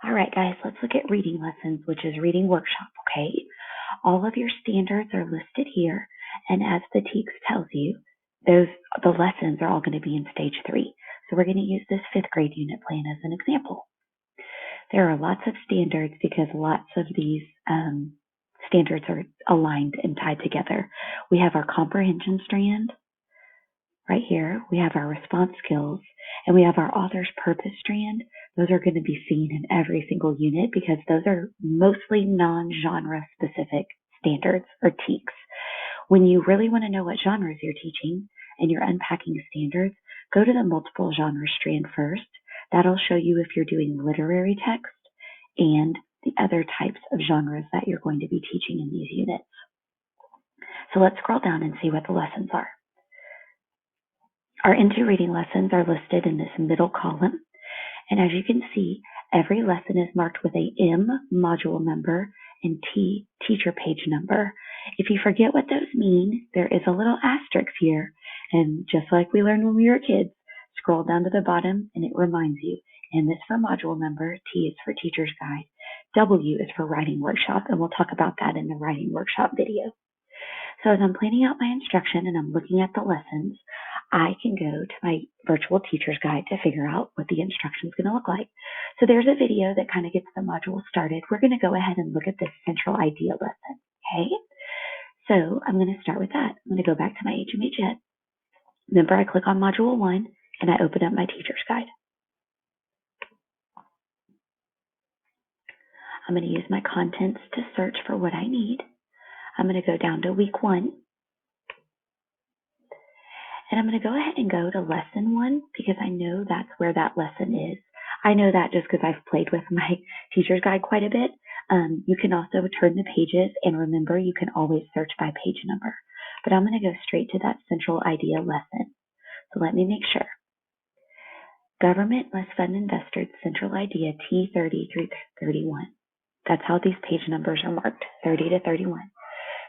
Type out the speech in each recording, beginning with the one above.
All right, guys, let's look at reading lessons, which is reading workshop, okay? All of your standards are listed here, and as the TEKS tells you, the lessons are all going to be in stage 3. So we're going to use this 5th grade unit plan as an example. There are lots of standards because lots of these standards are aligned and tied together. We have our comprehension strand right here. We have our response skills, and we have our author's purpose strand. Those are going to be seen in every single unit because those are mostly non-genre specific standards or TEKS. When you really want to know what genres you're teaching and you're unpacking standards, go to the multiple genre strand first. That'll show you if you're doing literary text and the other types of genres that you're going to be teaching in these units. So let's scroll down and see what the lessons are. Our Into Reading lessons are listed in this middle column. And as you can see, every lesson is marked with a M, module number, and T, teacher page number. If you forget what those mean, there is a little asterisk here. And just like we learned when we were kids, scroll down to the bottom and it reminds you. M is for module number, T is for teacher's guide, W is for writing workshop, and we'll talk about that in the writing workshop video. So as I'm planning out my instruction and I'm looking at the lessons, I can go to my virtual teacher's guide to figure out what the instruction is going to look like. So there's a video that kind of gets the module started. We're going to go ahead and look at this central idea lesson, okay? So I'm going to start with that. I'm going to go back to my HMH Ed. Remember, I click on module 1 and I open up my teacher's guide. I'm going to use my contents to search for what I need. I'm going to go down to week 1. And I'm going to go ahead and go to lesson 1 because I know that's where that lesson is. I know that just because I've played with my teacher's guide quite a bit. You can also turn the pages, and remember, you can always search by page number. But I'm going to go straight to that central idea lesson. So let me make sure. Government must fund investors, central idea T30 through 31. That's how these page numbers are marked, 30 to 31.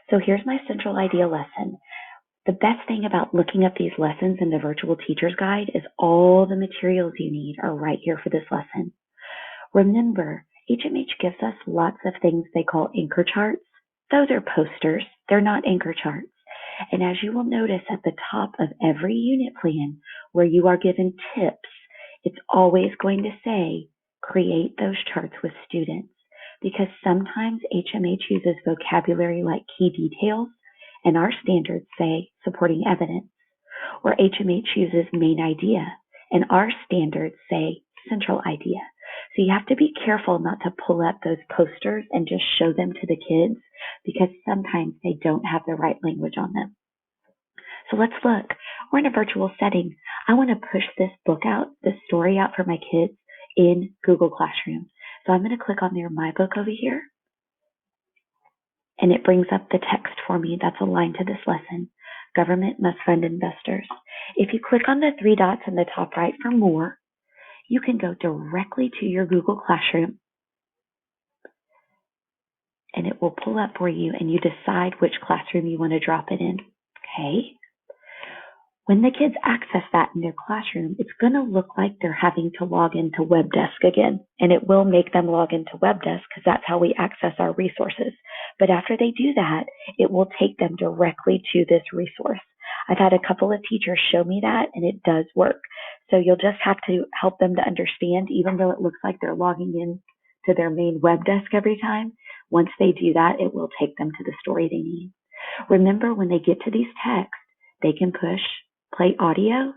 So here's my central idea lesson. The best thing about looking up these lessons in the virtual teacher's guide is all the materials you need are right here for this lesson. Remember, HMH gives us lots of things they call anchor charts. Those are posters. They're not anchor charts. And as you will notice at the top of every unit plan where you are given tips, it's always going to say, create those charts with students. Because sometimes HMH uses vocabulary like key details, and our standards say supporting evidence. Or HMH uses main idea, and our standards say central idea. So you have to be careful not to pull up those posters and just show them to the kids, because sometimes they don't have the right language on them. So let's look. We're in a virtual setting. I want to push this book out, this story out for my kids in Google Classroom. So I'm going to click on their My Book over here, and it brings up the text for me that's aligned to this lesson. Government must fund investors. If you click on the 3 dots in the top right for more, you can go directly to your Google Classroom, and it will pull up for you, and you decide which classroom you want to drop it in, okay? When the kids access that in their classroom, it's going to look like they're having to log into WebDesk again, and it will make them log into WebDesk because that's how we access our resources. But after they do that, it will take them directly to this resource. I've had a couple of teachers show me that, and it does work. So you'll just have to help them to understand, even though it looks like they're logging in to their main WebDesk every time, once they do that, it will take them to the story they need. Remember, when they get to these texts, they can push play audio,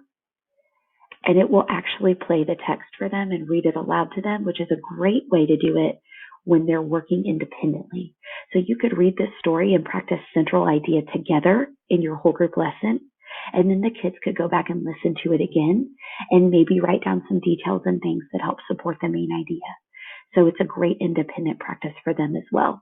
and it will actually play the text for them and read it aloud to them, which is a great way to do it when they're working independently. So you could read this story and practice central idea together in your whole group lesson, and then the kids could go back and listen to it again and maybe write down some details and things that help support the main idea. So it's a great independent practice for them as well.